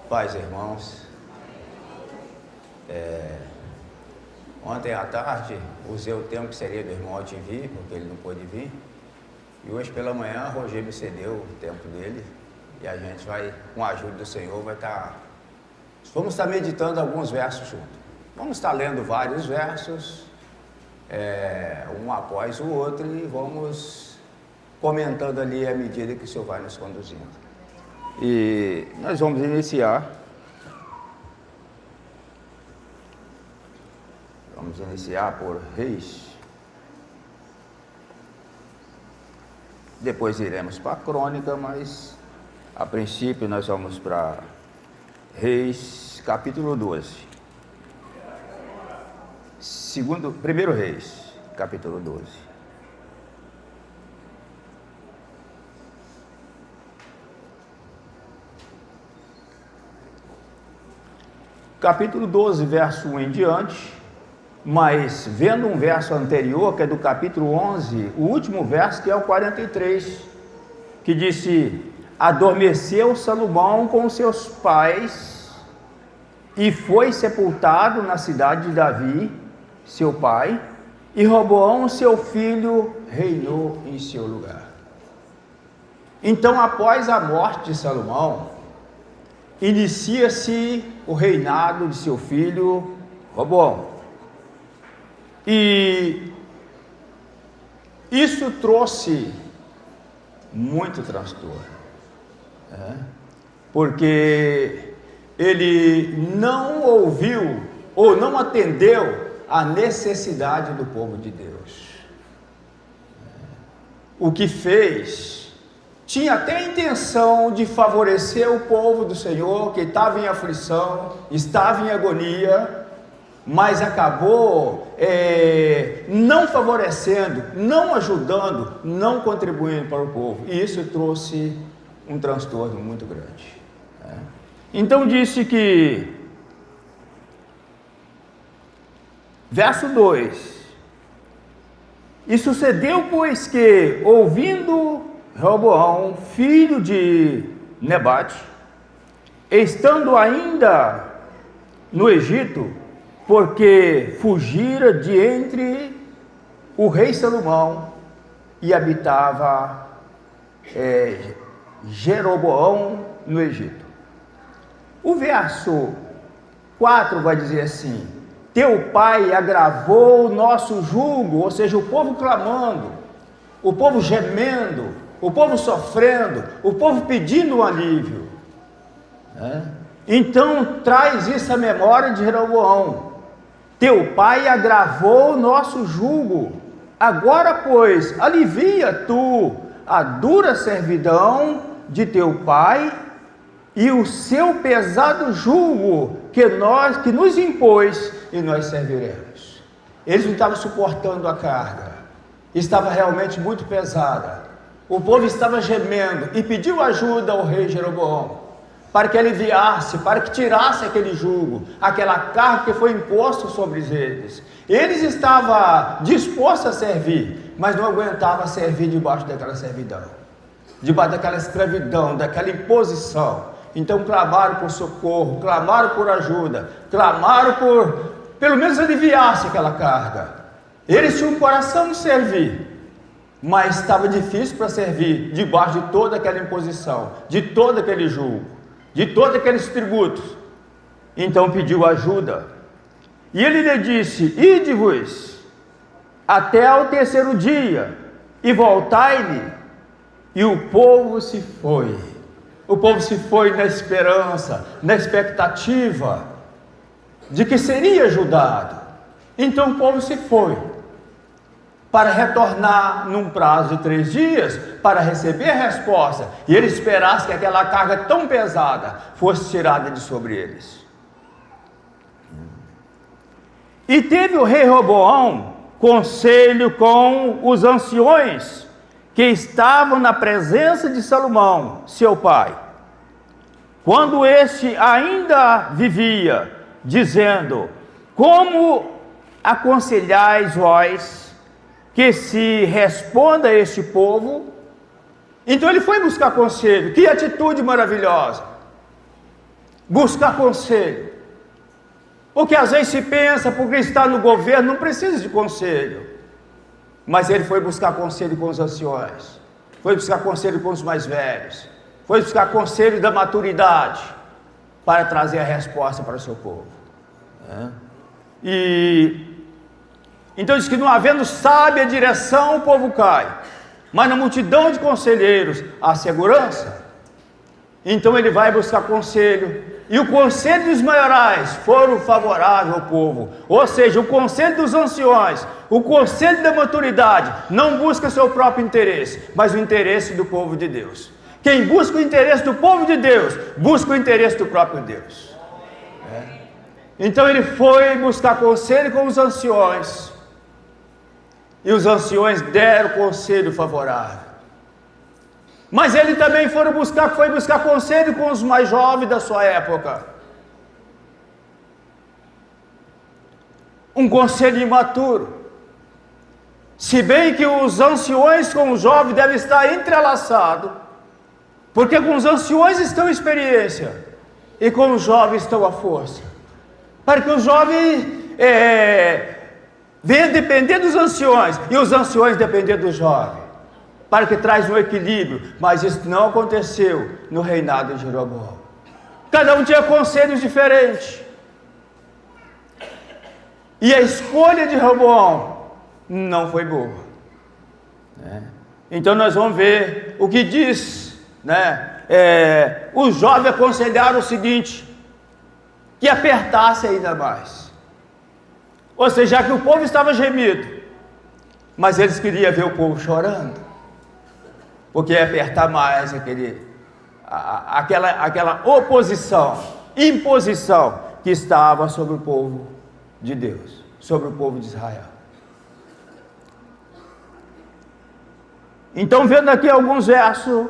Paz, irmãos. Ontem à tarde usei o tempo que seria do irmão Altivir, porque ele não pôde vir. E hoje pela manhã, Roger me cedeu o tempo dele. E a gente vai, com a ajuda do Senhor, vamos estar meditando alguns versos juntos. Vamos estar lendo vários versos, um após o outro, e vamos comentando ali à medida que o Senhor vai nos conduzindo. E nós vamos iniciar. Vamos iniciar por Reis. Depois iremos para a Crônica, mas a princípio nós vamos para Reis, capítulo 12. Primeiro Reis, capítulo 12. Capítulo 12, verso 1 em diante, mas vendo um verso anterior, que é do capítulo 11, o último verso, que é o 43, que disse: adormeceu Salomão com seus pais e foi sepultado na cidade de Davi, seu pai, e Roboão, seu filho, reinou em seu lugar. Então, após a morte de Salomão, inicia-se o reinado de seu filho Roboão. E isso trouxe muito transtorno, porque ele não ouviu ou não atendeu à necessidade do povo de Deus. O que fez, tinha até a intenção de favorecer o povo do Senhor, que estava em aflição, estava em agonia, mas acabou não favorecendo, não ajudando, não contribuindo para o povo. E isso trouxe um transtorno muito grande. Então disse que, verso 2: e sucedeu, pois, que, ouvindo Roboão, filho de Nebate, estando ainda no Egito, porque fugira de entre o rei Salomão e habitava Jeroboão no Egito. O verso 4 vai dizer assim: teu pai agravou o nosso jugo, ou seja, o povo clamando, o povo gemendo, o povo sofrendo, o povo pedindo um alívio. Então traz isso à memória de Jeroboão. Teu pai agravou o nosso jugo. Agora, pois, alivia tu a dura servidão de teu pai e o seu pesado jugo que nos impôs, e nós serviremos. Eles não estavam suportando a carga, estava realmente muito pesada. O povo estava gemendo e pediu ajuda ao rei Jeroboão, para que aliviasse, para que tirasse aquele jugo, aquela carga que foi imposta sobre eles. Eles estavam dispostos a servir, mas não aguentavam servir debaixo daquela servidão, debaixo daquela escravidão, daquela imposição. Então clamaram por socorro, clamaram por ajuda, clamaram por, pelo menos, aliviasse aquela carga. Eles tinham um coração de servir, mas estava difícil para servir debaixo de toda aquela imposição, de todo aquele jugo, de todos aqueles tributos. Então pediu ajuda, e ele lhe disse: ide-vos até ao terceiro dia, e voltai-lhe. E o povo se foi. O povo se foi na esperança, na expectativa de que seria ajudado. Então o povo se foi, para retornar num prazo de 3 dias, para receber a resposta, e ele esperasse que aquela carga tão pesada fosse tirada de sobre eles. E teve o rei Roboão conselho com os anciões que estavam na presença de Salomão, seu pai, quando este ainda vivia, dizendo: como aconselhais vós que se responda a este povo? Então ele foi buscar conselho. Que atitude maravilhosa! buscar conselho. Porque às vezes se pensa, porque está no governo, não precisa de conselho. Mas ele foi buscar conselho com os anciões, foi buscar conselho com os mais velhos, foi buscar conselho da maturidade, para trazer a resposta para o seu povo. Então diz que não havendo sábia direção, o povo cai, mas na multidão de conselheiros há segurança. Então ele vai buscar conselho, e o conselho dos maiorais foram favoráveis ao povo, ou seja, o conselho dos anciões, o conselho da maturidade, não busca seu próprio interesse, mas o interesse do povo de Deus. Quem busca o interesse do povo de Deus, busca o interesse do próprio Deus. Então ele foi buscar conselho com os anciões, e os anciões deram conselho favorável. Mas ele também foi buscar conselho com os mais jovens da sua época. Um conselho imaturo. Se bem que os anciões com os jovens devem estar entrelaçados, porque com os anciões estão a experiência, e com os jovens estão a força. Para que os jovens venham depender dos anciões, e os anciões depender dos jovens, para que traz um equilíbrio. Mas isso não aconteceu no reinado de Jeroboão. Cada um tinha conselhos diferentes, e a escolha de Jeroboão não foi boa. Então nós vamos ver o que diz, os jovens aconselharam o seguinte: que apertasse ainda mais. Ou seja, já que o povo estava gemido, mas eles queriam ver o povo chorando, porque ia apertar mais aquela oposição, imposição que estava sobre o povo de Deus, sobre o povo de Israel. Então, vendo aqui alguns versos,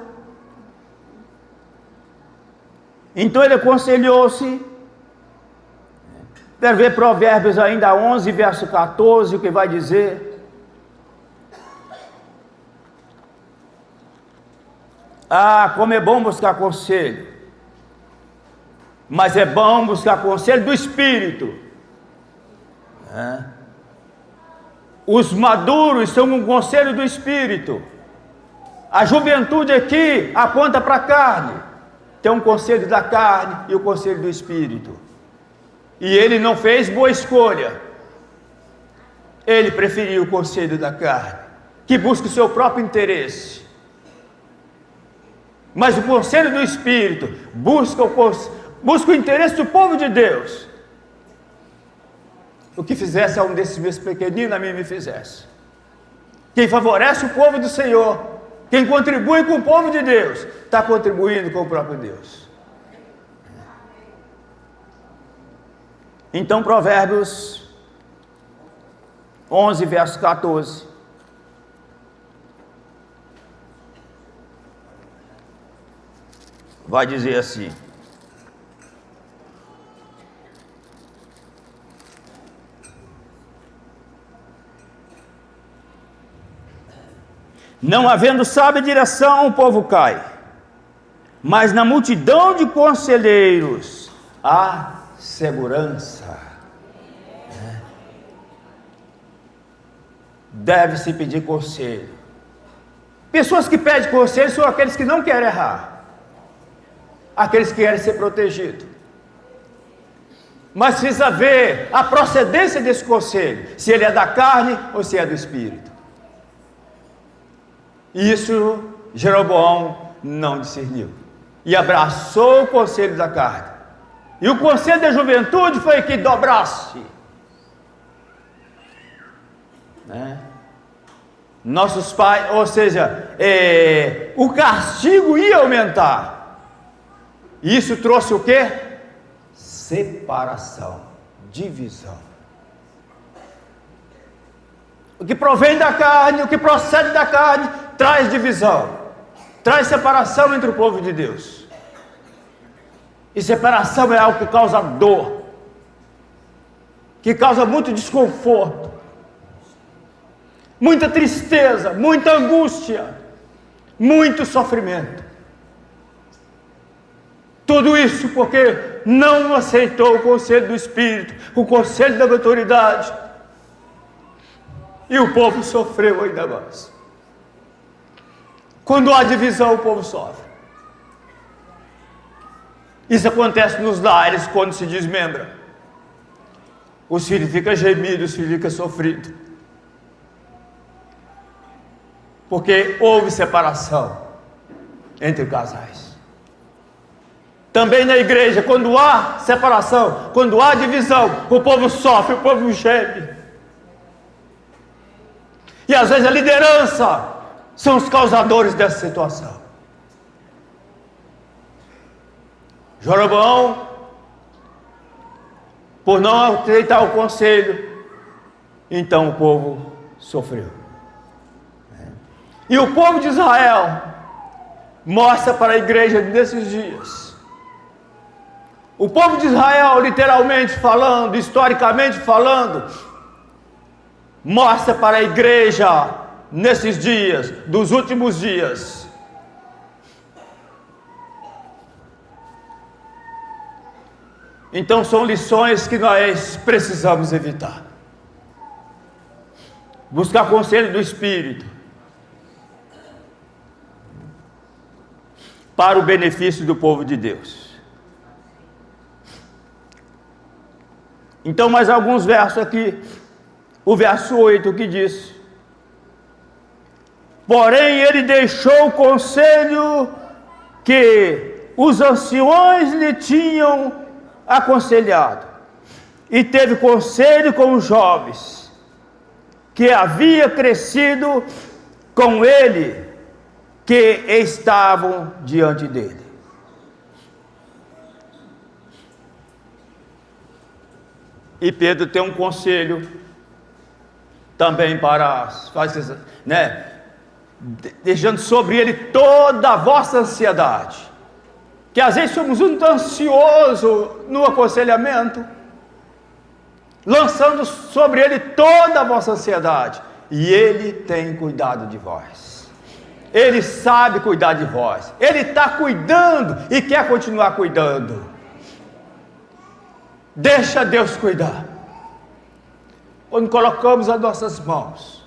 então ele aconselhou-se. Quero ver Provérbios ainda 11, verso 14, o que vai dizer: como é bom buscar conselho, mas é bom buscar conselho do Espírito. Os maduros são um conselho do Espírito. A juventude aqui aponta para a carne. Tem um conselho da carne e o conselho do Espírito. E ele não fez boa escolha. Ele preferiu o conselho da carne, que busca o seu próprio interesse. Mas o conselho do Espírito busca o interesse do povo de Deus. O que fizesse a um desses meus pequeninos, a mim me fizesse. Quem favorece o povo do Senhor, quem contribui com o povo de Deus, está contribuindo com o próprio Deus. Então, Provérbios 11, verso 14. Vai dizer assim: não havendo sábia direção, o povo cai, mas na multidão de conselheiros há segurança. Deve-se pedir conselho. Pessoas que pedem conselho são aqueles que não querem errar, aqueles que querem ser protegidos. Mas precisa ver a procedência desse conselho, se ele é da carne ou se é do Espírito. Isso Jeroboão não discerniu e abraçou o conselho da carne. E o conselho da juventude foi que dobrasse. Nossos pais, ou seja, o castigo ia aumentar. Isso trouxe o quê? Separação, divisão. O que provém da carne, o que procede da carne, traz divisão, traz separação entre o povo de Deus. E separação é algo que causa dor, que causa muito desconforto, muita tristeza, muita angústia, muito sofrimento. Tudo isso porque não aceitou o conselho do Espírito, o conselho da autoridade. E o povo sofreu ainda mais. Quando há divisão, o povo sofre. Isso acontece nos lares quando se desmembra. Os filhos ficam gemidos, os filhos ficam sofridos. Porque houve separação entre casais. Também na igreja, quando há separação, quando há divisão, o povo sofre, o povo geme. E às vezes a liderança são os causadores dessa situação. Jeroboão, por não aceitar o conselho, então o povo sofreu. E o povo de Israel mostra para a igreja nesses dias. O povo de Israel, literalmente falando, historicamente falando, mostra para a igreja nesses dias, dos últimos dias. Então são lições que nós precisamos evitar. Buscar conselho do Espírito para o benefício do povo de Deus. Então mais alguns versos aqui. O verso 8 que diz: porém ele deixou o conselho que os anciões lhe tinham aconselhado, e teve conselho com os jovens, que havia crescido com ele, que estavam diante dele. E Pedro tem um conselho também para, deixando sobre ele toda a vossa ansiedade, que às vezes somos muito ansiosos no aconselhamento, lançando sobre ele toda a vossa ansiedade, e ele tem cuidado de vós, ele sabe cuidar de vós, ele está cuidando e quer continuar cuidando. Deixa Deus cuidar. Quando colocamos as nossas mãos,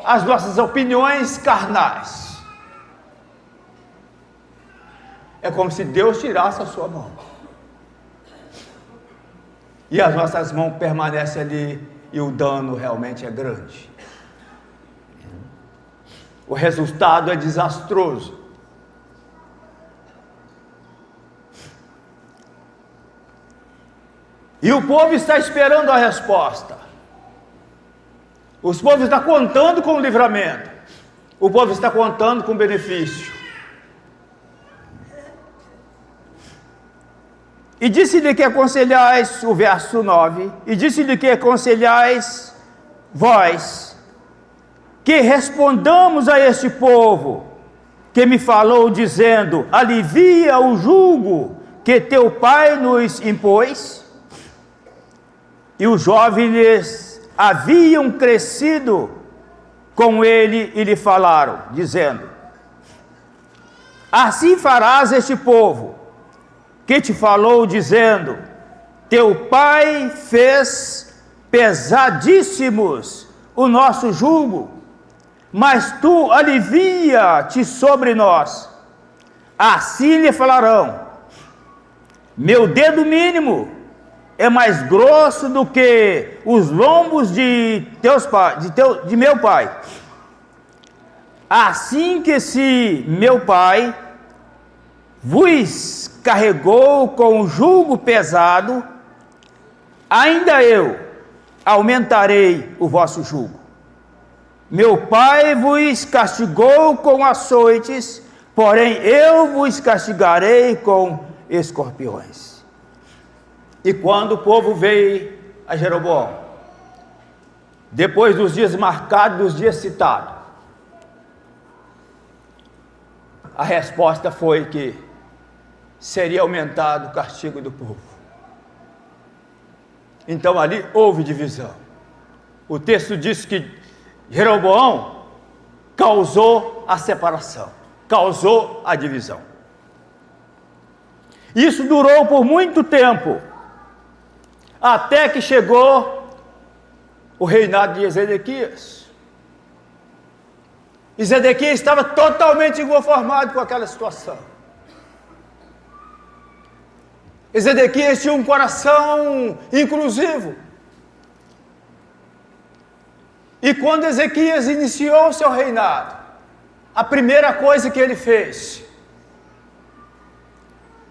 as nossas opiniões carnais, é como se Deus tirasse a sua mão, e as nossas mãos permanecem ali, e o dano realmente é grande. O resultado é desastroso. E o povo está esperando a resposta. Os povos estão contando com o livramento. O povo está contando com o benefício. E disse-lhe que aconselhais, o verso 9, e disse-lhe que aconselhais vós, que respondamos a este povo, que me falou dizendo, alivia o jugo que teu pai nos impôs. E os jovens haviam crescido com ele e lhe falaram, dizendo, assim farás este povo, que te falou dizendo, teu pai fez pesadíssimos o nosso jugo, mas tu alivia-te sobre nós. Assim lhe falarão, meu dedo mínimo é mais grosso do que os lombos de meu pai. Assim que se meu pai vos carregou com o jugo pesado, ainda eu aumentarei o vosso jugo. Meu pai vos castigou com açoites, porém eu vos castigarei com escorpiões. E quando o povo veio a Jeroboão, depois dos dias marcados, dos dias citados, a resposta foi que seria aumentado o castigo do povo. Então ali houve divisão. O texto diz que Jeroboão causou a separação, causou a divisão. Isso durou por muito tempo, até que chegou o reinado de Zedequias. E Zedequias estava totalmente inconformado com aquela situação. E Zedequias tinha um coração inclusivo. E quando Ezequias iniciou o seu reinado, a primeira coisa que ele fez,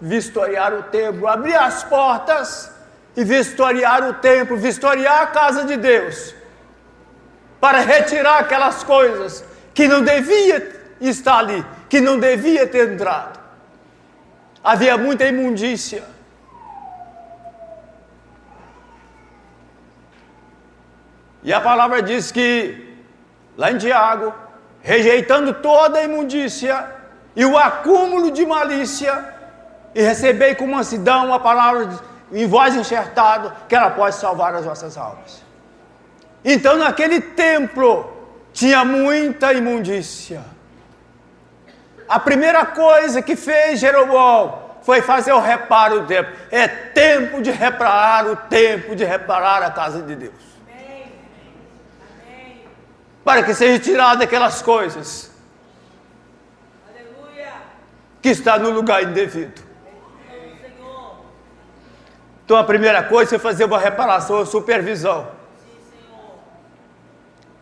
vistoriar o templo, abrir as portas e vistoriar o templo, vistoriar a casa de Deus, para retirar aquelas coisas que não devia estar ali, que não devia ter entrado. Havia muita imundícia. E a palavra diz que, lá em Tiago, rejeitando toda a imundícia e o acúmulo de malícia, e recebei com mansidão a palavra em voz enxertada, que ela pode salvar as vossas almas. Então, naquele templo, tinha muita imundícia. A primeira coisa que fez Jeroboão foi fazer o reparo do templo. É tempo de reparar o templo, de reparar a casa de Deus. Para que seja tirado aquelas coisas que está no lugar indevido. Então a primeira coisa é fazer uma reparação, uma supervisão,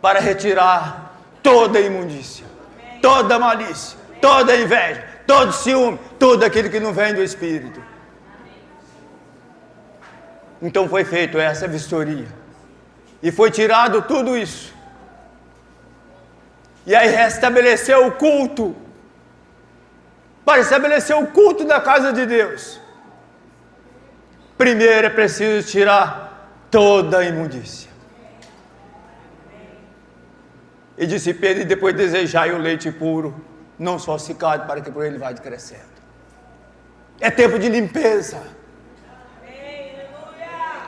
para retirar toda a imundícia, toda a malícia, toda a inveja, todo o ciúme, tudo aquilo que não vem do Espírito. Então foi feita essa vistoria, e foi tirado tudo isso. E aí restabeleceu o culto. Para estabelecer o culto da casa de Deus, primeiro é preciso tirar toda a imundícia. E disse Pedro, e depois desejai o leite puro, não falsificado, para que por ele vá crescendo. É tempo de limpeza.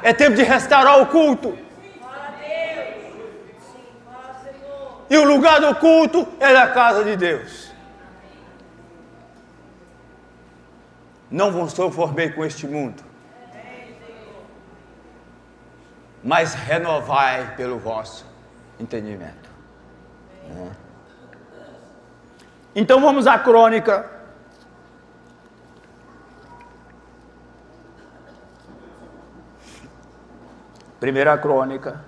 É tempo de restaurar o culto. E o lugar do culto é na casa de Deus. Não vos conformei com este mundo, mas renovai pelo vosso entendimento. Então vamos à crônica. Primeira crônica.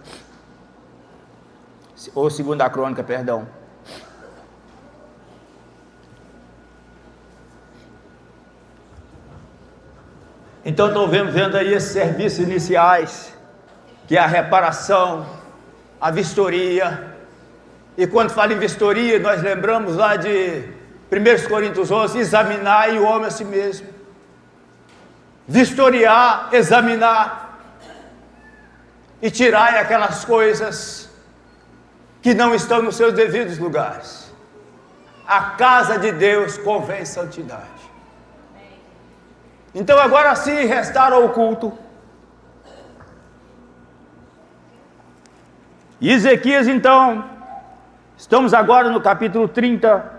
Ou segunda crônica, perdão. Então estou vendo aí esses serviços iniciais, que é a reparação, a vistoria. E quando fala em vistoria, nós lembramos lá de 1 Coríntios 11, examinar o homem a si mesmo. Vistoriar, examinar e tirar aquelas coisas que não estão nos seus devidos lugares. A casa de Deus convém santidade. Então agora sim restaura o culto. E Ezequias então, estamos agora no capítulo 30.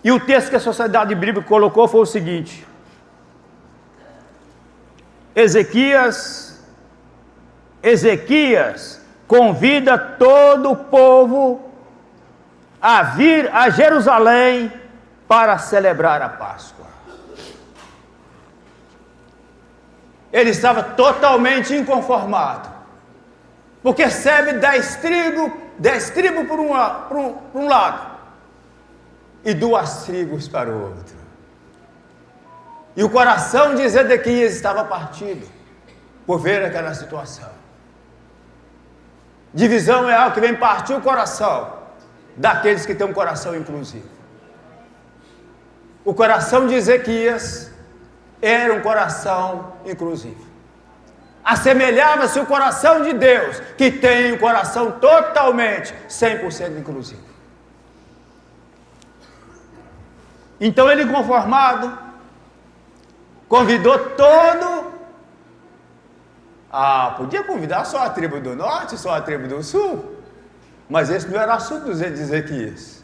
E o texto que a Sociedade Bíblica colocou foi o seguinte: Ezequias convida todo o povo a vir a Jerusalém para celebrar a Páscoa. Ele estava totalmente inconformado, porque recebe 10 tribos por um lado e 2 tribos para o outro. E o coração de Zedequias estava partido por ver aquela situação. Divisão é algo que vem partir o coração daqueles que têm um coração inclusivo. O coração de Ezequias era um coração inclusivo. Assemelhava-se o coração de Deus, que tem um coração totalmente 100% inclusivo. Então ele, conformado, convidou podia convidar só a tribo do norte, só a tribo do sul, mas esse não era assunto de Ezequias.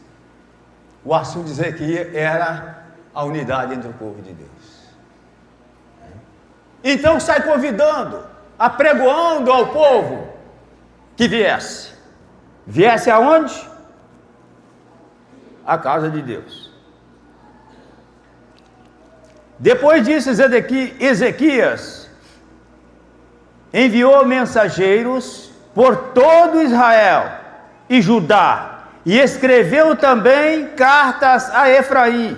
O assunto de Ezequias era a unidade entre o povo de Deus. Então sai convidando, apregoando ao povo que viesse. Viesse aonde? A casa de Deus. Depois disso, Ezequias enviou mensageiros por todo Israel e Judá, e escreveu também cartas a Efraim,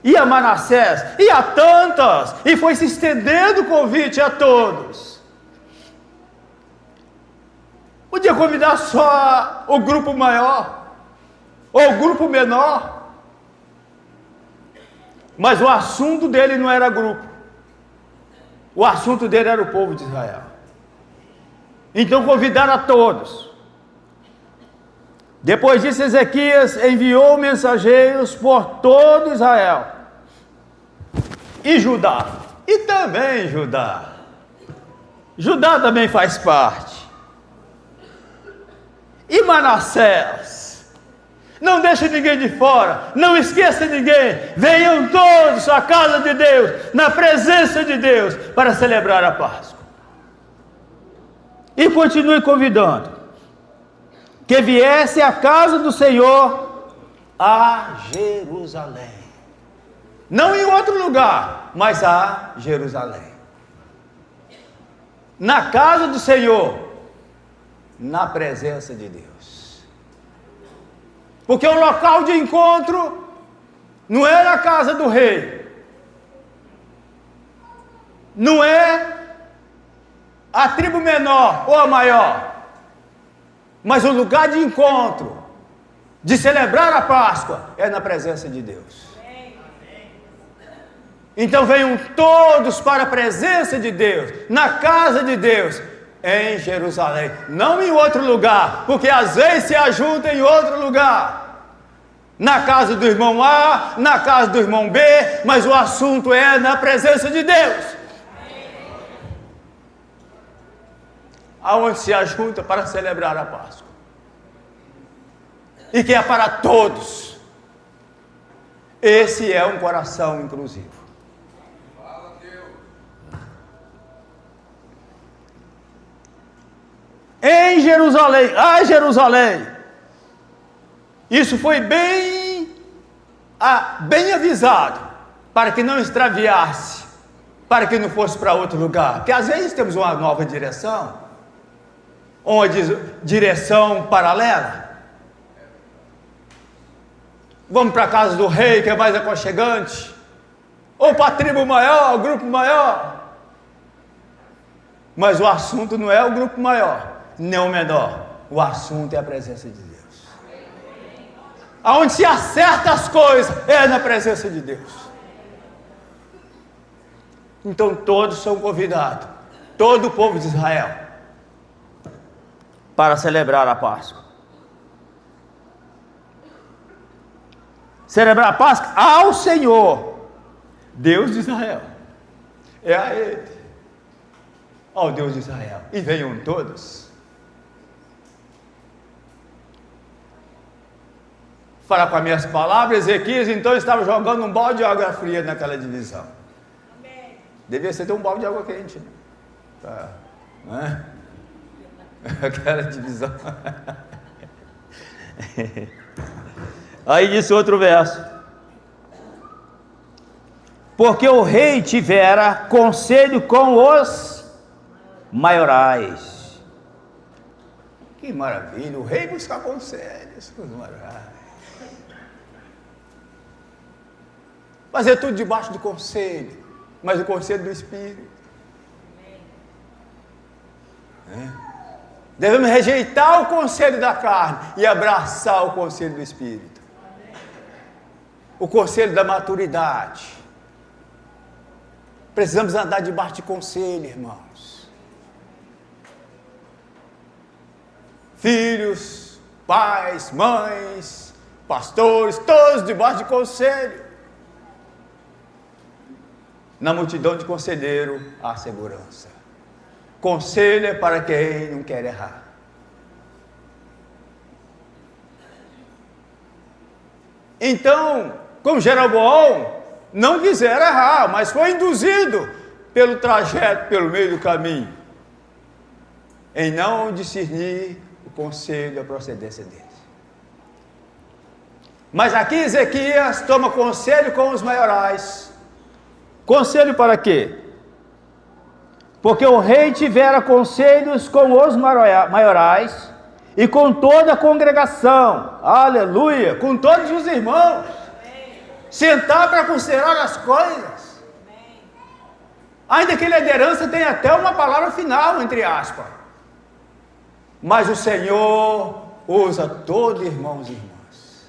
e a Manassés, e a tantas, e foi se estendendo o convite a todos. Podia convidar só o grupo maior, ou o grupo menor, mas o assunto dele não era grupo, o assunto dele era o povo de Israel. Então convidaram a todos. Depois disso, Ezequias enviou mensageiros por todo Israel e Judá, e também Judá também faz parte, e Manassés. Não deixe ninguém de fora, não esqueça ninguém, venham todos à casa de Deus, na presença de Deus, para celebrar a Páscoa. E continue convidando, que viesse à casa do Senhor a Jerusalém, não em outro lugar, mas a Jerusalém, na casa do Senhor, na presença de Deus. Porque o local de encontro não é na casa do rei, não é a tribo menor ou a maior, mas o lugar de encontro, de celebrar a Páscoa, é na presença de Deus. Então venham todos para a presença de Deus, na casa de Deus, em Jerusalém, não em outro lugar, porque às vezes se ajunta em outro lugar, na casa do irmão A, na casa do irmão B, mas o assunto é na presença de Deus, aonde se ajunta para celebrar a Páscoa, e que é para todos. Esse é um coração inclusivo. Em Jerusalém, a Jerusalém, isso foi bem avisado, para que não extraviasse, para que não fosse para outro lugar, porque às vezes temos uma nova direção, uma direção paralela, vamos para a casa do rei, que é mais aconchegante, ou para a tribo maior, o grupo maior, mas o assunto não é o grupo maior, nem o menor, o assunto é a presença de Deus. Aonde se acerta as coisas é na presença de Deus. Então todos são convidados, todo o povo de Israel, para celebrar a Páscoa. Celebrar a Páscoa ao Senhor, Deus de Israel, é a Ele, ao Deus de Israel, e venham todos. Para com as minhas palavras, Ezequias então estava jogando um balde de água fria naquela divisão. Amém. Devia ser um balde de água quente, né? Tá. Não é? Aquela divisão. Aí disse outro verso: porque o rei tivera conselho com os maiorais. Que maravilha, o rei buscar conselhos com os maiorais. Fazer tudo debaixo do conselho, mas o conselho do Espírito. Devemos rejeitar o conselho da carne e abraçar o conselho do Espírito. O conselho da maturidade. Precisamos andar debaixo de conselho, irmãos. Filhos, pais, mães, pastores, todos debaixo de conselho. Na multidão de conselheiro há segurança. Conselho é para quem não quer errar. Então, como Jeroboão não quisera errar, mas foi induzido pelo trajeto, pelo meio do caminho, em não discernir o conselho, a procedência deles. Mas aqui Ezequias toma conselho com os maiorais. Conselho para quê? Porque o rei tivera conselhos com os maiorais e com toda a congregação, aleluia, com todos os irmãos, sentar para considerar as coisas, ainda que a liderança tenha até uma palavra final, entre aspas, mas o Senhor usa todos irmãos e irmãs,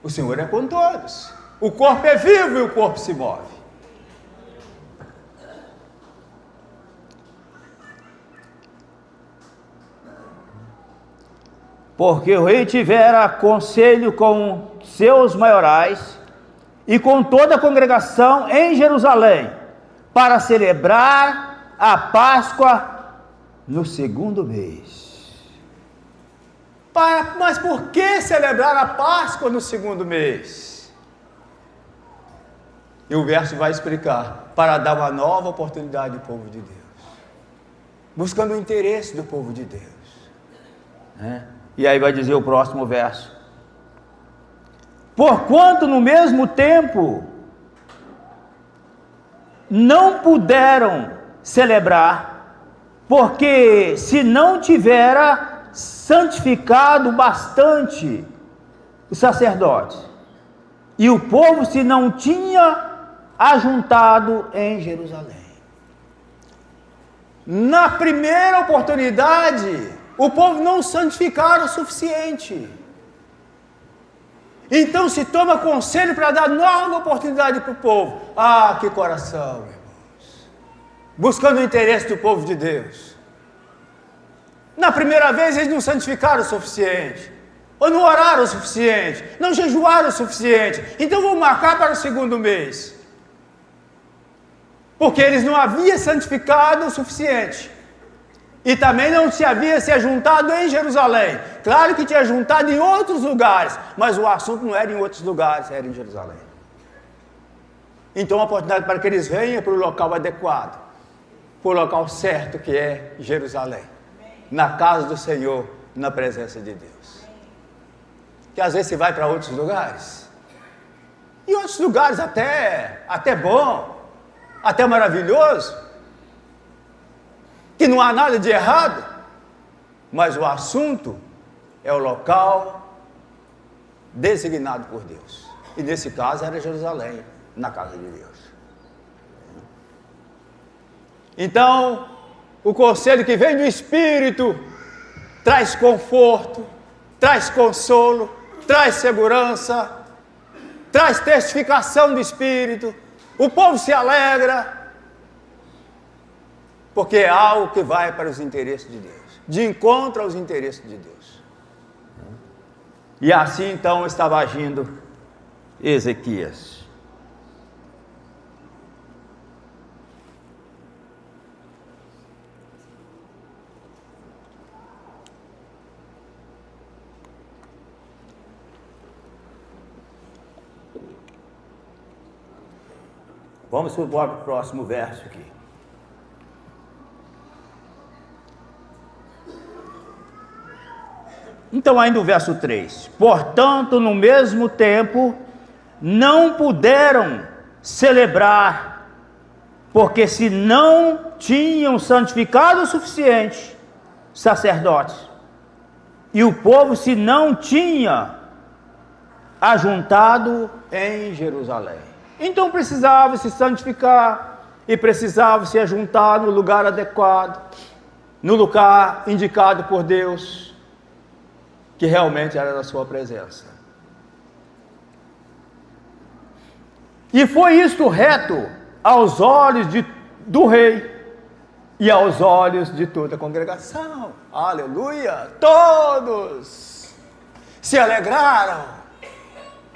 o Senhor é com todos, o corpo é vivo e o corpo se move. Porque o rei tivera conselho com seus maiorais e com toda a congregação em Jerusalém, para celebrar a Páscoa no segundo mês. Mas por que celebrar a Páscoa no segundo mês? E o verso vai explicar, para dar uma nova oportunidade ao povo de Deus, buscando o interesse do povo de Deus, né? E aí vai dizer o próximo verso: porquanto no mesmo tempo não puderam celebrar, porque se não tivera santificado bastante os sacerdotes, e o povo se não tinha ajuntado em Jerusalém. Na primeira oportunidade, o povo não santificaram o suficiente. Então se toma conselho para dar nova oportunidade para o povo. Ah, que coração, irmãos! Buscando o interesse do povo de Deus. Na primeira vez eles não santificaram o suficiente, ou não oraram o suficiente, não jejuaram o suficiente. Então vou marcar para o segundo mês, porque eles não haviam santificado o suficiente. E também não se havia se ajuntado em Jerusalém. Claro que tinha juntado em outros lugares, mas o assunto não era em outros lugares, era em Jerusalém. Então a oportunidade para que eles venham para o local adequado, para o local certo, que é Jerusalém, na casa do Senhor, na presença de Deus. Que às vezes você vai para outros lugares, e outros lugares até bom, até maravilhoso, que não há nada de errado, mas o assunto é o local designado por Deus. E nesse caso era Jerusalém, na casa de Deus. Então, o conselho que vem do Espírito traz conforto, traz consolo, traz segurança, traz testificação do Espírito. O povo se alegra, porque é algo que vai para os interesses de Deus, de encontro aos interesses de Deus. E assim então estava agindo Ezequias. Vamos para o próximo verso aqui. Então, ainda o verso 3: portanto, no mesmo tempo, não puderam celebrar, porque se não tinham santificado o suficiente sacerdotes, e o povo se não tinha ajuntado em Jerusalém. Então precisava se santificar, e precisava se ajuntar no lugar adequado, no lugar indicado por Deus, que realmente era da sua presença. E foi isto reto aos olhos do rei e aos olhos de toda a congregação. Aleluia! Todos se alegraram,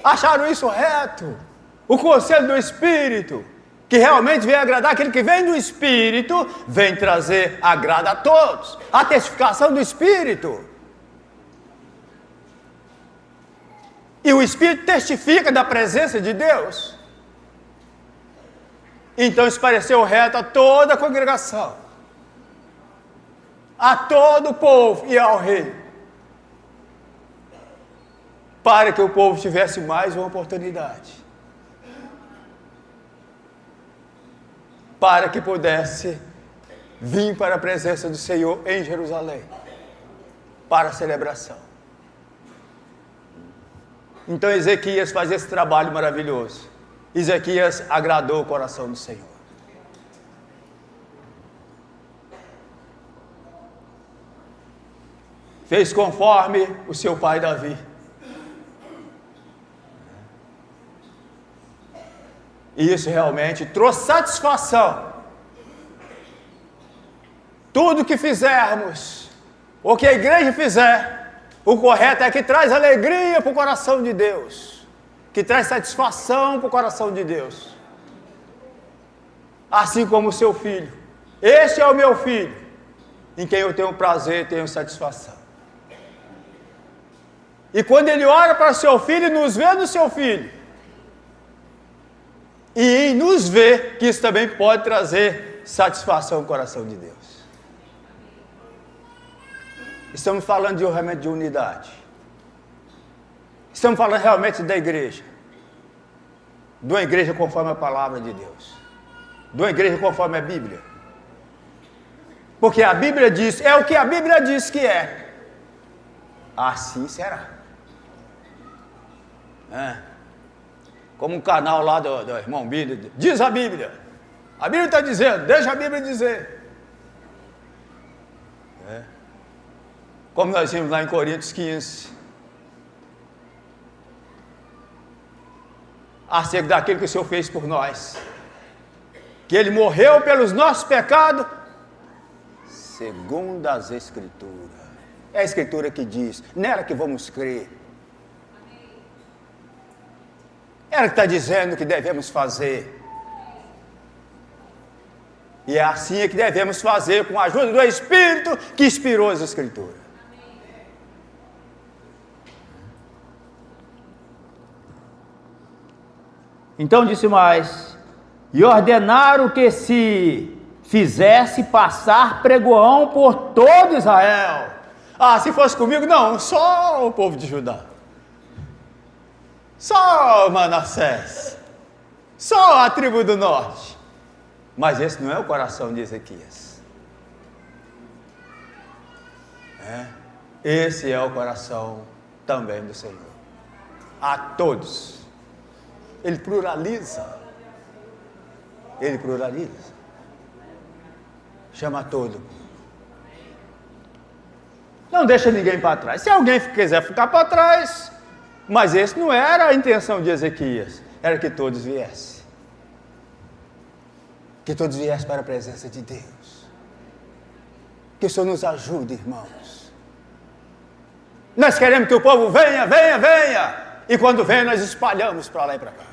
acharam isso reto. O conselho do Espírito, que realmente vem agradar aquele que vem do Espírito, vem trazer agrado a todos. A testificação do Espírito. e o Espírito testifica da presença de Deus. Então isso pareceu reto a toda a congregação, a todo o povo e ao rei, para que o povo tivesse mais uma oportunidade, para que pudesse vir para a presença do Senhor em Jerusalém, para a celebração. Então Ezequias faz esse trabalho maravilhoso. Ezequias agradou o coração do Senhor. Fez conforme o seu pai Davi. E isso realmente trouxe satisfação. Tudo que fizermos, ou que a igreja fizer, o correto é que traz alegria para o coração de Deus, que traz satisfação para o coração de Deus. Assim como o seu filho. Este é o meu filho, em quem eu tenho prazer e tenho satisfação. E quando ele ora para o seu filho, nos vê no seu filho. E em nos ver, que isso também pode trazer satisfação ao coração de Deus. Estamos falando realmente de unidade. Estamos falando realmente da igreja. De uma igreja conforme a palavra de Deus. De uma igreja conforme a Bíblia. Porque a Bíblia diz, é o que a Bíblia diz que é. Assim será. Como um canal lá do irmão Bíblia, diz a Bíblia. A Bíblia está dizendo, deixa a Bíblia dizer. Como nós vimos lá em Coríntios 15. Acerca daquilo que o Senhor fez por nós. Que Ele morreu pelos nossos pecados, segundo as Escrituras. É a Escritura que diz, nela que vamos crer. Ela que está dizendo o que devemos fazer. E é assim que devemos fazer, com a ajuda do Espírito que inspirou as Escrituras. Então disse mais, e ordenaram que se fizesse passar pregoão por todo Israel. Ah, se fosse comigo, não, só o povo de Judá. Só Manassés. Só a tribo do norte. Mas esse não é o coração de Ezequias. Esse é o coração também do Senhor. A todos. Ele pluraliza. Ele pluraliza. Chama todo. Não deixa ninguém para trás. Se alguém quiser ficar para trás, mas esse não era a intenção de Ezequias. Era que todos viessem. Que todos viessem para a presença de Deus. Que o Senhor nos ajude, irmãos. Nós queremos que o povo venha, venha, venha. E quando vem, nós espalhamos para lá e para cá.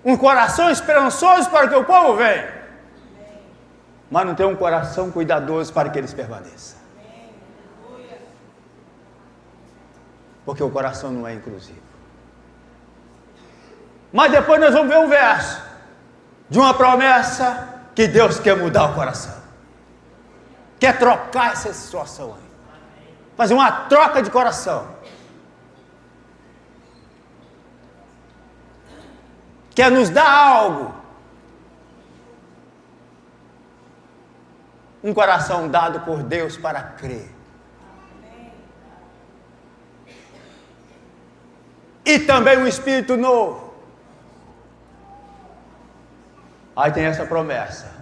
Um coração esperançoso para que o povo venha. Mas não tem um coração cuidadoso para que eles permaneçam. Porque o coração não é inclusivo. Mas depois nós vamos ver um verso de uma promessa que Deus quer mudar o coração. Quer trocar essa situação aí. Fazer uma troca de coração. Quer nos dar algo. Um coração dado por Deus para crer. E também um espírito novo. Aí tem essa promessa.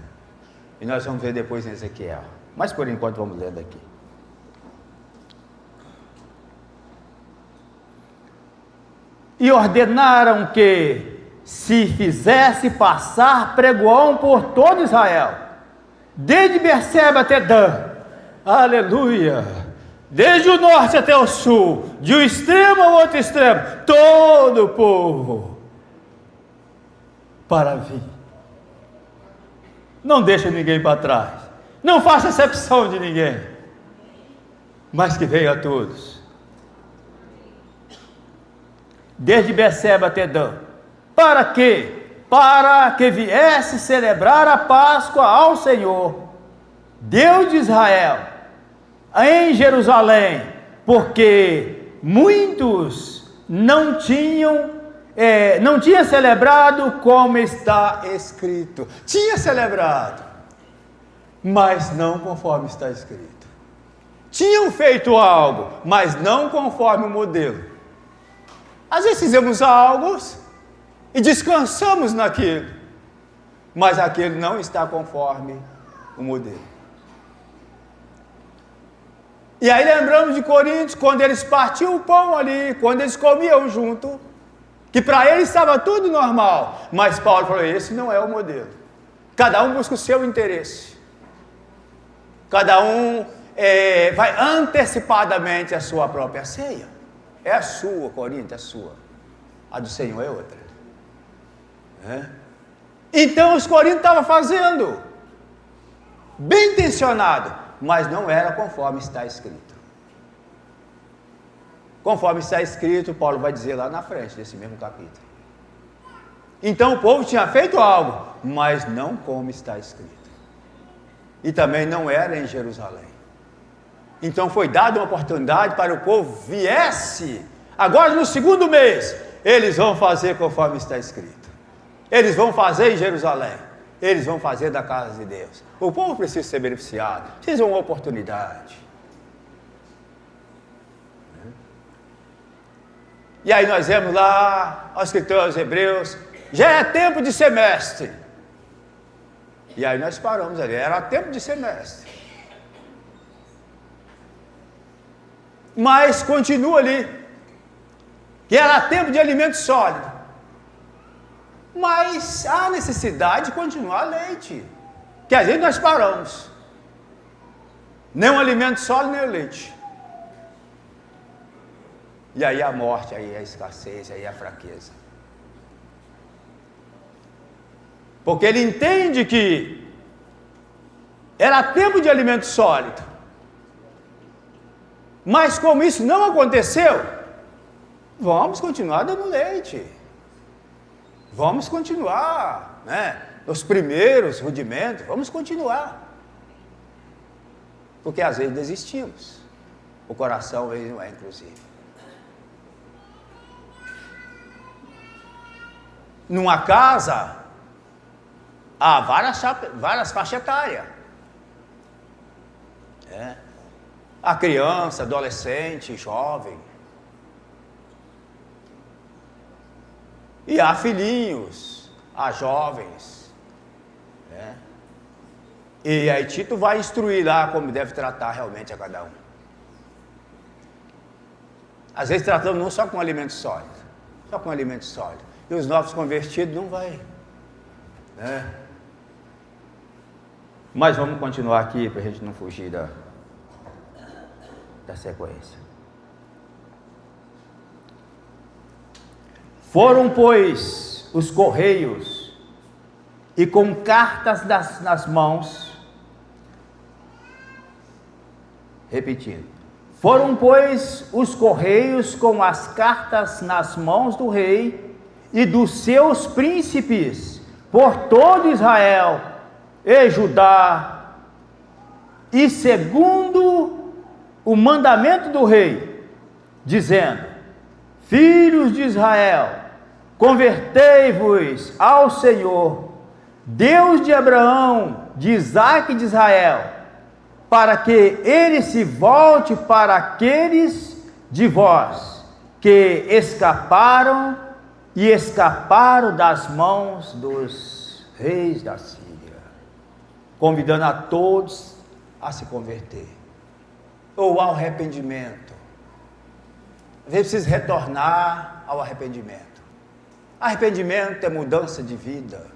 E nós vamos ver depois em Ezequiel. Mas por enquanto vamos ler daqui. E ordenaram que se fizesse passar pregoão por todo Israel, desde Berseba até Dan, aleluia, desde o norte até o sul, de um extremo ao outro extremo, todo o povo, para vir. Não deixa ninguém para trás, não faça exceção de ninguém. mas que veio a todos. Desde Berseba até Dan. Para quê? Para que viesse celebrar a Páscoa ao Senhor, Deus de Israel, em Jerusalém, porque muitos não tinham celebrado como está escrito. Tinha celebrado, mas não conforme está escrito. Tinham feito algo, mas não conforme o modelo. Às vezes fizemos algo e descansamos naquilo, mas aquele não está conforme o modelo. E aí lembramos de Coríntios, quando eles partiam o pão ali, quando eles comiam junto, que para eles estava tudo normal, mas Paulo falou, esse não é o modelo. Cada um busca o seu interesse. Cada um vai antecipadamente a sua própria ceia. É a sua, Coríntios, é a sua. A do Senhor é outra. Então os coríntios estavam fazendo, bem intencionado, mas não era conforme está escrito. Conforme está escrito, Paulo vai dizer lá na frente desse mesmo capítulo. Então o povo tinha feito algo, mas não como está escrito. E também não era em Jerusalém. Então foi dada uma oportunidade para o povo viesse. Agora no segundo mês, eles vão fazer conforme está escrito. Eles vão fazer em Jerusalém. Eles vão fazer da casa de Deus. O povo precisa ser beneficiado. Precisa de uma oportunidade. E aí nós vemos lá, ao escritor aos Hebreus, já é tempo de semestre. E aí nós paramos ali, era tempo de semestre. Mas continua ali, que era tempo de alimento sólido. Mas há necessidade de continuar leite, que às vezes nós paramos. Nem o alimento sólido, nem o leite. E aí a morte, aí a escassez, aí a fraqueza. Porque ele entende que era tempo de alimento sólido. Mas como isso não aconteceu, vamos continuar dando leite. Vamos continuar, os primeiros rudimentos, vamos continuar. Porque às vezes desistimos. O coração às vezes não é, inclusive. Numa casa, há várias faixas etárias. A criança, adolescente, jovem. E há filhinhos, há jovens. E aí Tito vai instruir lá como deve tratar realmente a cada um. Às vezes tratamos não só com alimento sólido, só com alimento sólido. E os novos convertidos não vai. Mas vamos continuar aqui para a gente não fugir da sequência. Foram, pois, os correios, e com cartas nas mãos, repetindo, foram, pois, os correios com as cartas nas mãos do rei e dos seus príncipes, por todo Israel e Judá, e segundo o mandamento do rei, dizendo, filhos de Israel, convertei-vos ao Senhor, Deus de Abraão, de Isaque e de Israel, para que ele se volte para aqueles de vós que escaparam das mãos dos reis da Síria, convidando a todos a se converter, ou ao arrependimento. Às vezes precisa retornar ao arrependimento. Arrependimento é mudança de vida,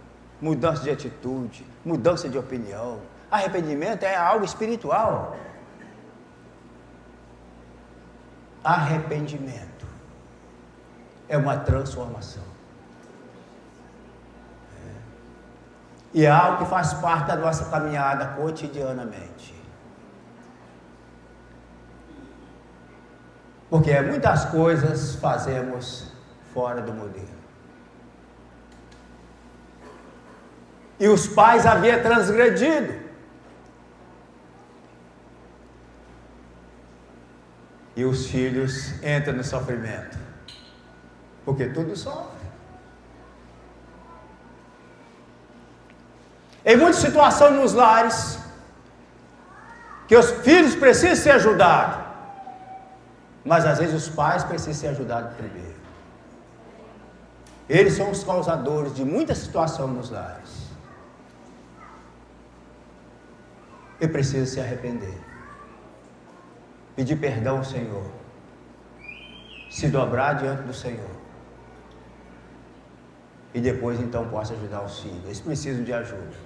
mudança de atitude, mudança de opinião. Arrependimento é algo espiritual. Arrependimento é uma transformação. E é algo que faz parte da nossa caminhada cotidianamente. Porque muitas coisas fazemos fora do modelo. E os pais haviam transgredido. E os filhos entram no sofrimento. Porque tudo sofre. Em muitas situações nos lares, que os filhos precisam ser ajudados, mas às vezes os pais precisam ser ajudados primeiro. Eles são os causadores de muitas situações nos lares. E precisa se arrepender, pedir perdão ao Senhor, se dobrar diante do Senhor, e depois então possa ajudar os filhos. Eles precisam de ajuda,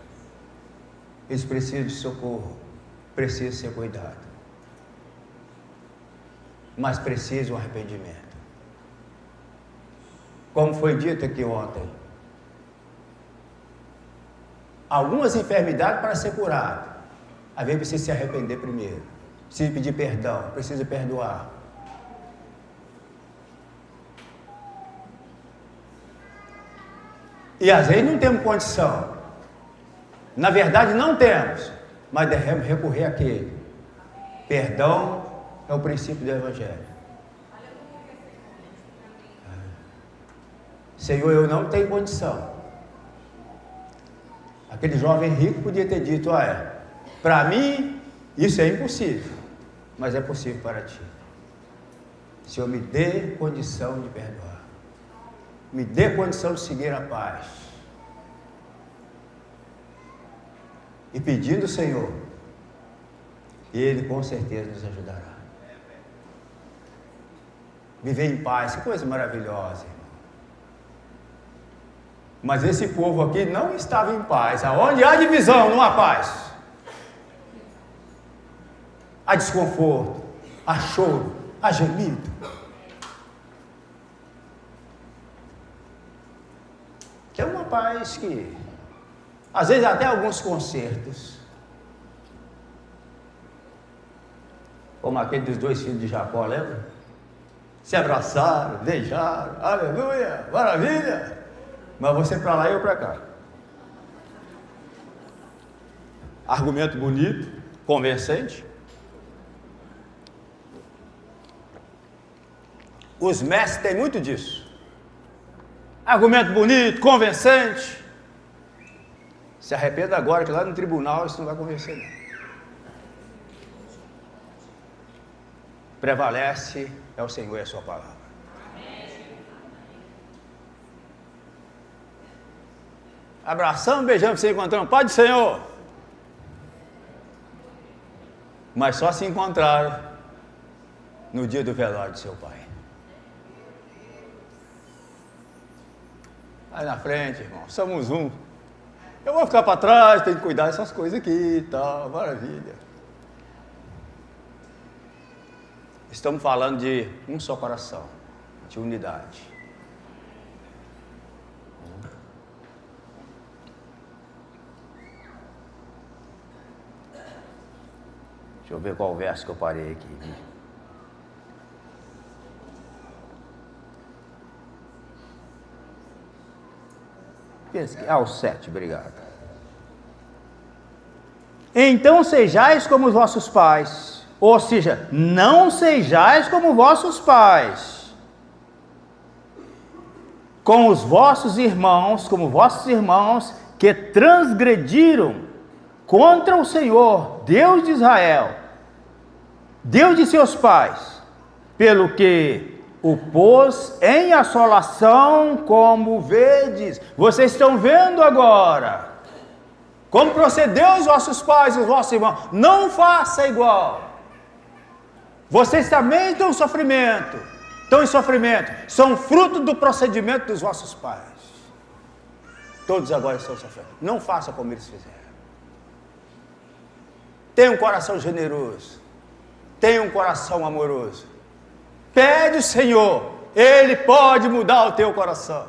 eles precisam de socorro, precisam ser cuidados, mas precisam de arrependimento. Como foi dito aqui ontem, algumas enfermidades para ser curado, às vezes precisa se arrepender primeiro, precisa pedir perdão, precisa perdoar. E às vezes não temos condição, na verdade não temos, mas devemos recorrer àquele. Perdão é o princípio do Evangelho. Senhor, eu não tenho condição. Aquele jovem rico podia ter dito: olha, para mim isso é impossível, mas é possível para ti. Senhor, me dê condição de perdoar, me dê condição de seguir a paz. E pedindo ao Senhor, Ele com certeza nos ajudará. Viver em paz, que coisa maravilhosa, irmão. Mas esse povo aqui não estava em paz. Aonde há divisão, não há paz. Há desconforto, há choro, há gemido. Que é uma paz que, às vezes até alguns concertos, como aquele dos dois filhos de Jacó, lembra? Se abraçaram, beijaram, aleluia, maravilha. Mas você para lá e eu para cá. Argumento bonito, convincente. Os mestres têm muito disso. Argumento bonito, convincente. Se arrependa agora, que lá no tribunal isso não vai convencer, não. Prevalece é o Senhor e a sua palavra. Abraçando, beijando, você encontrando, Pai do Senhor. Mas só se encontraram no dia do velório de seu pai. Aí na frente, irmão, somos um. Eu vou ficar para trás, tenho que cuidar dessas coisas aqui e tal, maravilha. Estamos falando de um só coração, de unidade. Deixa eu ver qual verso que eu parei aqui. O 7, obrigado. Então sejais como os vossos pais, ou seja, não sejais como vossos pais, com os vossos irmãos, como vossos irmãos que transgrediram contra o Senhor, Deus de Israel, Deus de seus pais, pelo que o pôs em assolação, como vedes. Vocês estão vendo agora como procedeu os vossos pais, os vossos irmãos. Não faça igual. Vocês também estão em sofrimento. Estão em sofrimento. São fruto do procedimento dos vossos pais. Todos agora estão sofrendo. Não faça como eles fizeram. Tenha um coração generoso. Tenha um coração amoroso. Pede o Senhor, Ele pode mudar o teu coração.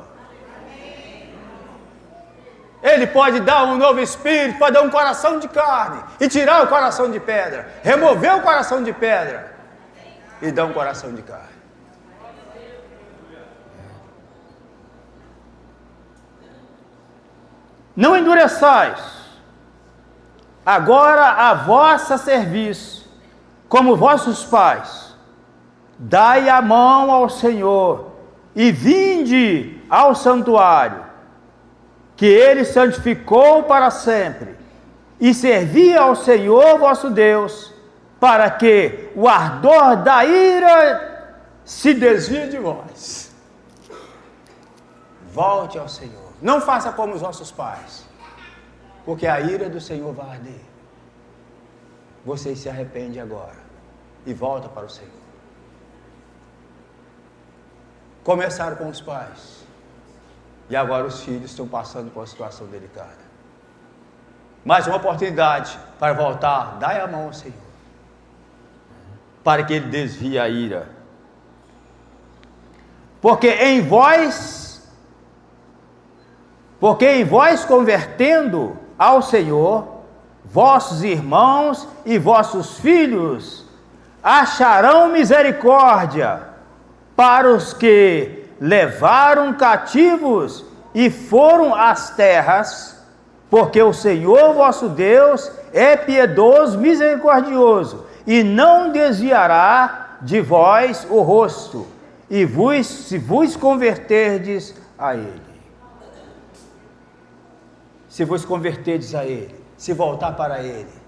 Ele pode dar um novo espírito, pode dar um coração de carne e tirar o coração de pedra, remover o coração de pedra. e dá um coração de carne. Não endureçais agora a vossa serviço, como vossos pais. Dai a mão ao Senhor e vinde ao santuário, que Ele santificou para sempre, e servi ao Senhor vosso Deus, para que o ardor da ira se desvie de vós. Volte ao Senhor. Não faça como os vossos pais, porque a ira do Senhor vai arder. Vocês se arrependem agora e voltam para o Senhor. Começaram com os pais, e agora os filhos estão passando por uma situação delicada. Mais uma oportunidade para voltar. Dai a mão ao Senhor, para que Ele desvie a ira. Porque em vós convertendo ao Senhor, vossos irmãos e vossos filhos acharão misericórdia para os que levaram cativos e foram às terras, porque o Senhor vosso Deus é piedoso, misericordioso, e não desviará de vós o rosto, e se vos converterdes a Ele. Se vos converterdes a Ele, se voltar para Ele.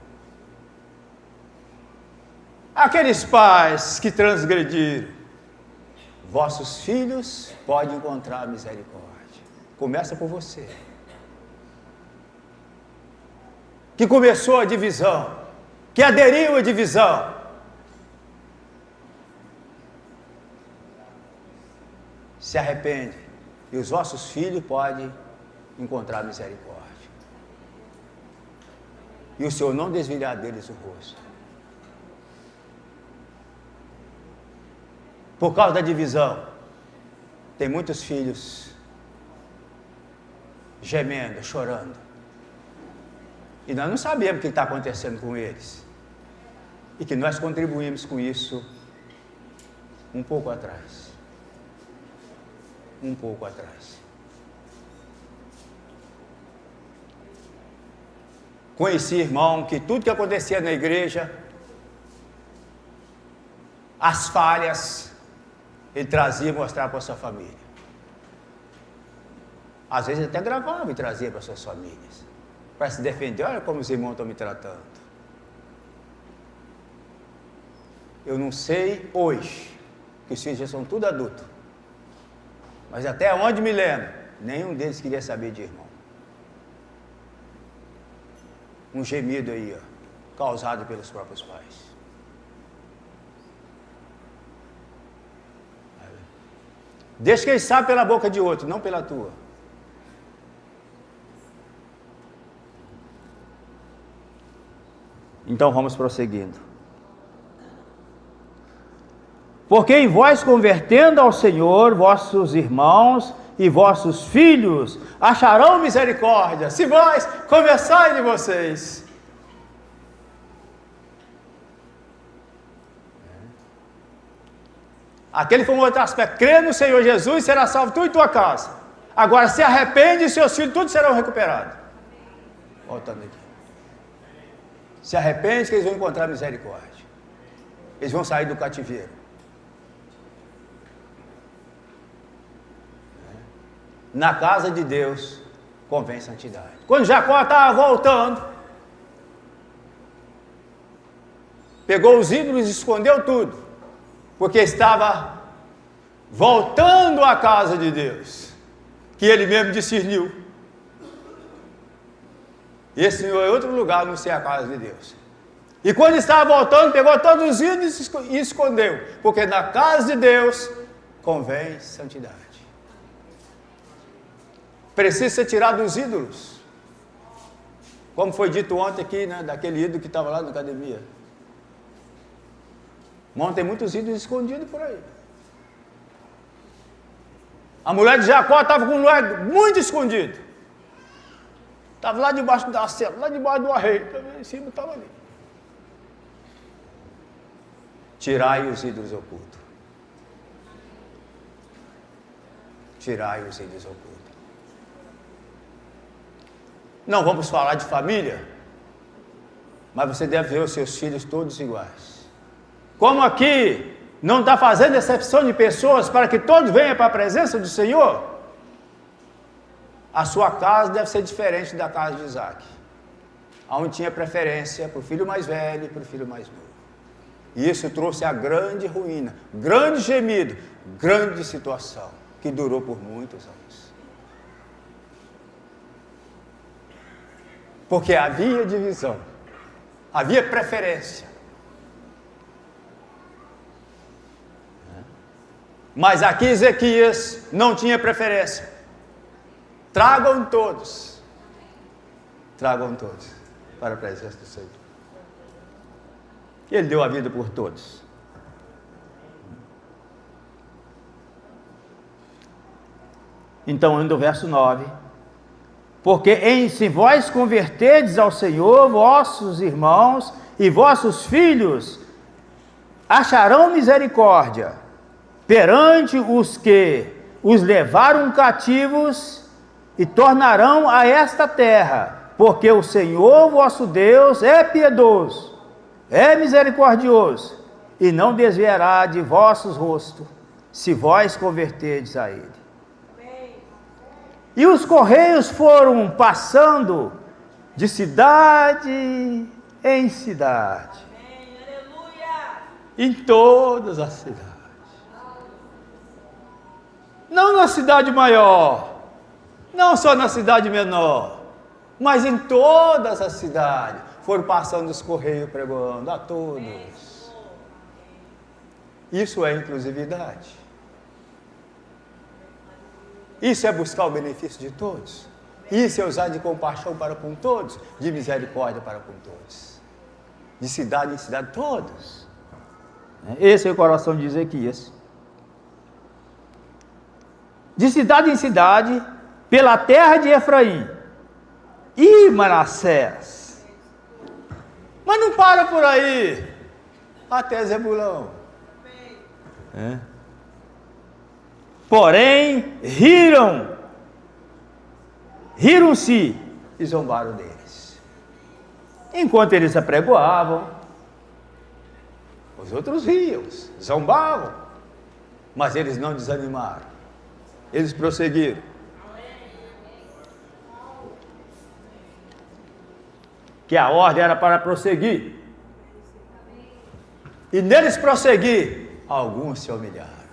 Aqueles pais que transgrediram, vossos filhos podem encontrar misericórdia. Começa por você. Que começou a divisão, que aderiu à divisão. Se arrepende, e os vossos filhos podem encontrar misericórdia. E o Senhor não desviará deles o rosto. Por causa da divisão, tem muitos filhos gemendo, chorando. E nós não sabemos o que está acontecendo com eles. E que nós contribuímos com isso um pouco atrás. Um pouco atrás. Conheci, irmão, que tudo que acontecia na igreja, as falhas, ele trazia e mostrava para a sua família. Às vezes ele até gravava e trazia para as suas famílias, para se defender. Olha como os irmãos estão me tratando. Eu não sei hoje, que os filhos já são tudo adultos, mas até onde me lembro, nenhum deles queria saber de irmão. Um gemido aí, ó, causado pelos próprios pais. Deixa que ele sabe pela boca de outro, não pela tua. Então vamos prosseguindo. Porque em vós convertendo ao Senhor, vossos irmãos e vossos filhos acharão misericórdia, se vós conversarem de vocês. Aquele foi um outro aspecto. Crê no Senhor Jesus, será salvo tu e tua casa. Agora se arrepende e seus filhos todos serão recuperados. Voltando aqui. Se arrepende que eles vão encontrar misericórdia. Eles vão sair do cativeiro. Na casa de Deus convém santidade. Quando Jacó estava voltando, pegou os ídolos e escondeu tudo, porque estava voltando à casa de Deus, que ele mesmo discerniu. Esse não é outro lugar, não ser a casa de Deus. E quando estava voltando, pegou todos os ídolos e escondeu, porque na casa de Deus convém santidade. Precisa ser tirado dos ídolos. Como foi dito ontem aqui, né, daquele ídolo que estava lá na academia. Mas tem muitos ídolos escondidos por aí. A mulher de Jacó estava com um lugar muito escondido. Estava lá debaixo da cela, lá debaixo do arreio. Em cima estava ali. Tirai os ídolos ocultos. Tirai os ídolos ocultos. Não vamos falar de família, mas você deve ver os seus filhos todos iguais. Como aqui não está fazendo exceção de pessoas para que todos venham para a presença do Senhor, a sua casa deve ser diferente da casa de Isaac, onde tinha preferência para o filho mais velho e para o filho mais novo. E isso trouxe a grande ruína, grande gemido, grande situação, que durou por muitos anos. Porque havia divisão, havia preferência. Mas aqui Ezequias não tinha preferência. Tragam todos para a presença do Senhor. Ele deu a vida por todos. Então, indo ao verso 9. Porque se vós converterdes ao Senhor, vossos irmãos e vossos filhos acharão misericórdia perante os que os levaram cativos e tornarão a esta terra, porque o Senhor vosso Deus é piedoso, é misericordioso, e não desviará de vossos rostos, se vós converterdes a Ele. E os correios foram passando de cidade em cidade, em todas as cidades. Não na cidade maior, não só na cidade menor, mas em todas as cidades foram passando os correios pregando a todos. Isso é inclusividade. Isso é buscar o benefício de todos. Isso é usar de compaixão para com todos, de misericórdia para com todos. De cidade em cidade, todos. Esse é o coração de Ezequias. De cidade em cidade, pela terra de Efraim e Manassés. Mas não para por aí, até Zebulão. Porém, riram-se e zombaram deles. Enquanto eles apregoavam, os outros riam, zombavam, mas eles não desanimaram, eles prosseguiram. Que a ordem era para prosseguir, e neles prosseguir, alguns se humilharam.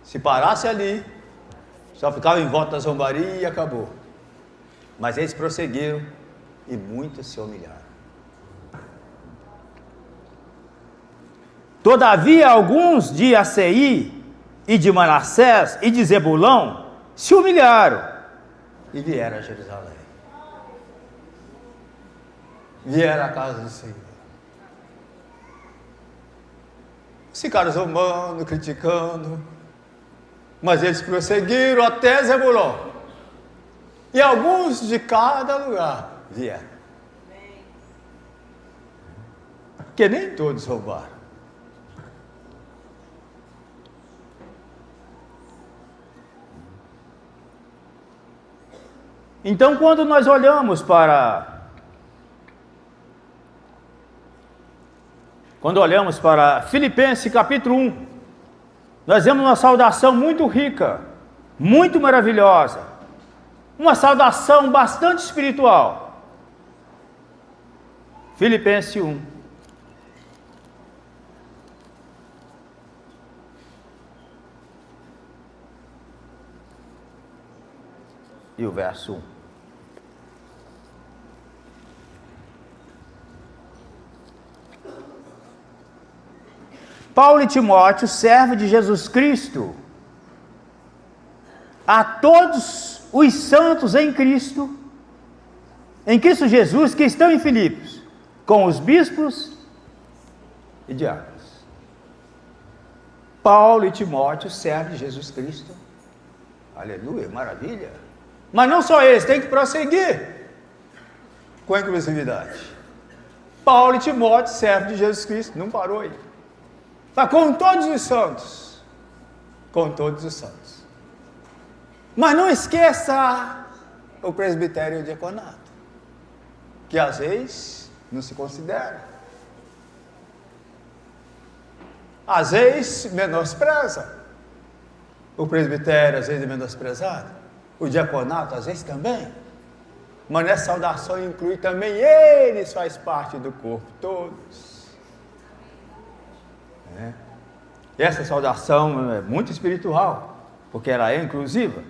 Se parasse ali, só ficava em volta da zombaria e acabou. Mas eles prosseguiram e muitos se humilharam. Todavia, alguns de Assei e de Manassés e de Zebulão se humilharam e vieram a Jerusalém. Vieram à casa do Senhor. Ficaram zombando, criticando, mas eles prosseguiram até Zebulon. E alguns de cada lugar vieram. Porque nem todos roubaram. Então, quando nós olhamos para Filipenses capítulo 1, nós vemos uma saudação muito rica, muito maravilhosa, uma saudação bastante espiritual. Filipenses 1. E o verso 1. Paulo e Timóteo, servo de Jesus Cristo, a todos os santos em Cristo Jesus, que estão em Filipos, com os bispos e diáconos. Paulo e Timóteo, servo de Jesus Cristo. Aleluia, maravilha. Mas não só eles, tem que prosseguir com a inclusividade. Paulo e Timóteo, servo de Jesus Cristo, não parou aí. Está com todos os santos. Com todos os santos. Mas não esqueça o presbitério e o diaconato, que às vezes não se considera. Às vezes menospreza. O presbitério às vezes é menosprezado. O diaconato às vezes também. Mas nessa saudação inclui também eles, faz parte do corpo, todos. E essa saudação é muito espiritual, porque ela é inclusiva.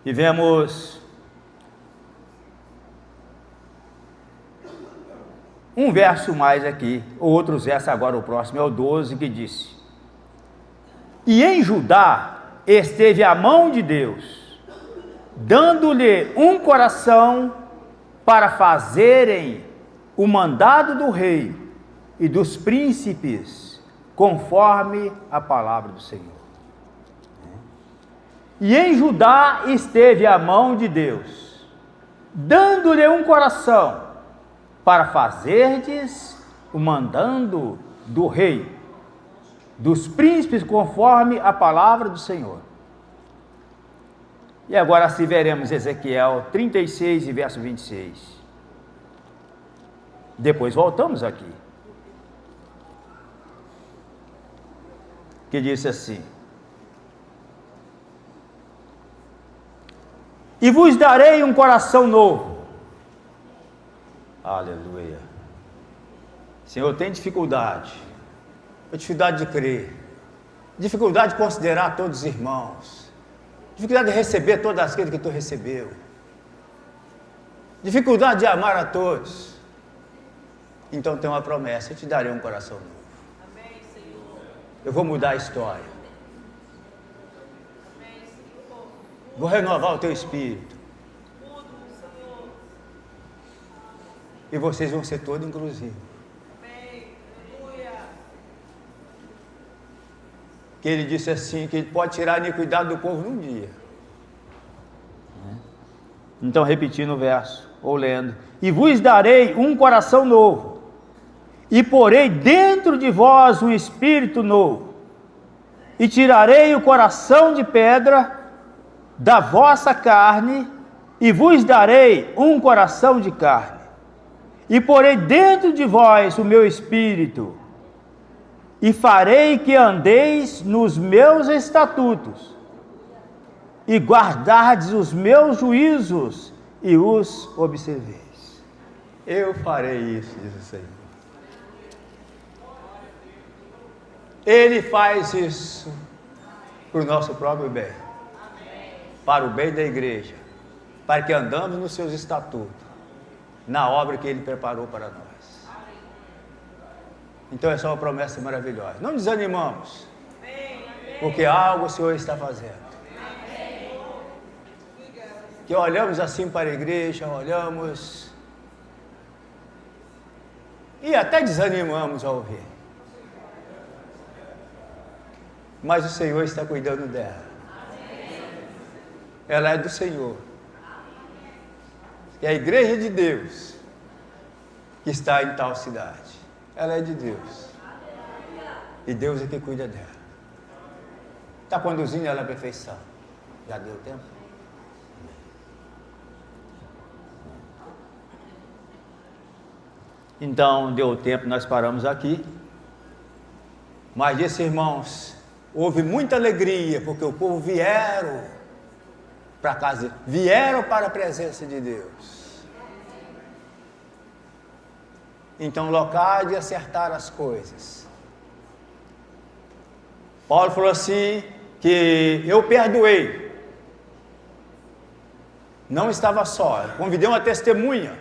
E vemos um verso mais aqui, outros versos agora, o próximo é o 12, que disse: e em Judá esteve a mão de Deus, dando-lhe um coração para fazerem o mandado do rei e dos príncipes, conforme a palavra do Senhor. E em Judá esteve a mão de Deus, dando-lhe um coração para fazerdes o mandando do rei, dos príncipes, conforme a palavra do Senhor. E agora assim veremos Ezequiel 36 e verso 26. Depois voltamos aqui. Que disse assim: e vos darei um coração novo. Aleluia. Senhor, tem dificuldade de crer, dificuldade de considerar todos os irmãos, dificuldade de receber todas as coisas que tu recebeu, dificuldade de amar a todos. Então tem uma promessa: eu te darei um coração novo. Amém, Senhor. Eu vou mudar a história. Amém, Senhor. Vou renovar o teu espírito. E vocês vão ser todos inclusivos. Que ele disse assim, que ele pode tirar a iniquidade do povo num dia. Então, repetindo o verso, ou lendo: e vos darei um coração novo, e porei dentro de vós um espírito novo, e tirarei o coração de pedra da vossa carne, e vos darei um coração de carne, e porei dentro de vós o meu espírito, e farei que andeis nos meus estatutos, e guardardes os meus juízos, e os observeis. Eu farei isso, diz o Senhor. Ele faz isso para o nosso próprio bem, para o bem da igreja, para que andamos nos seus estatutos, na obra que Ele preparou para nós. Então essa é uma promessa maravilhosa. Não desanimamos, porque algo o Senhor está fazendo. Que olhamos assim para a igreja, olhamos e até desanimamos ao ver. Mas o Senhor está cuidando dela. Ela é do Senhor. É a igreja de Deus que está em tal cidade. Ela é de Deus. E Deus é que cuida dela. Está conduzindo ela à perfeição. Já deu tempo? Então, deu tempo, nós paramos aqui. Mas disse, irmãos, houve muita alegria, porque o povo vieram para casa, vieram para a presença de Deus. Então, local de acertar as coisas. Paulo falou assim, que eu perdoei. Não estava só, convidei uma testemunha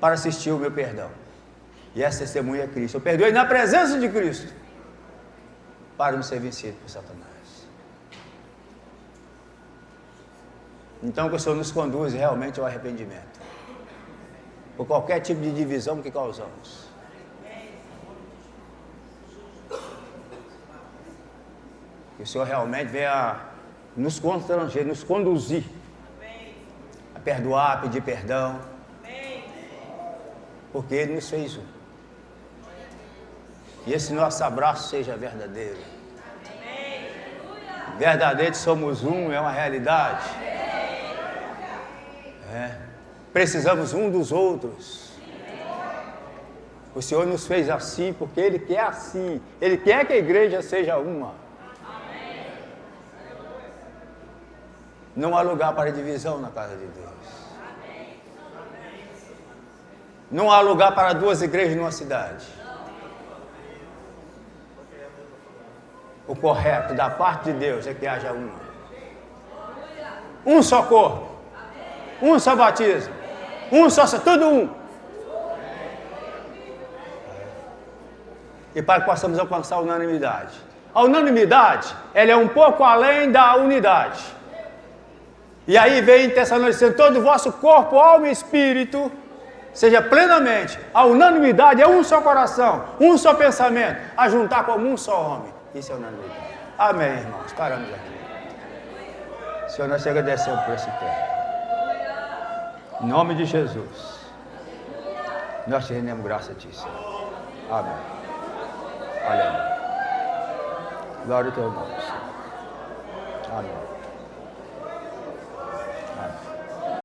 para assistir o meu perdão. E essa testemunha é Cristo. Eu perdoei na presença de Cristo, para não ser vencido por Satanás. Então que o Senhor nos conduz realmente ao arrependimento, por qualquer tipo de divisão que causamos. Que o Senhor realmente venha nos constranger, nos conduzir perdoar, pedir perdão. Porque Ele nos fez um. E esse nosso abraço seja verdadeiro. Verdadeiro somos um, é uma realidade. Precisamos um dos outros. O Senhor nos fez assim porque Ele quer assim. Ele quer que a igreja seja uma. Não há lugar para divisão na casa de Deus. Não há lugar para duas igrejas numa cidade. O correto da parte de Deus é que haja uma. Um só corpo. Um só batismo. Um só, tudo um. E para que possamos alcançar a unanimidade. A unanimidade, ela é um pouco além da unidade. E aí vem em Tessalonicenses, todo o vosso corpo, alma e espírito, seja plenamente, a unanimidade é um só coração, um só pensamento, a juntar como um só homem. Isso é unanimidade. Amém, irmãos. Paramos aqui. Senhor, nós te agradecemos por esse tempo. Em nome de Jesus, nós te rendemos graça a ti, Senhor. Amém. Aleluia. Glória ao teu nome, Senhor. Amém.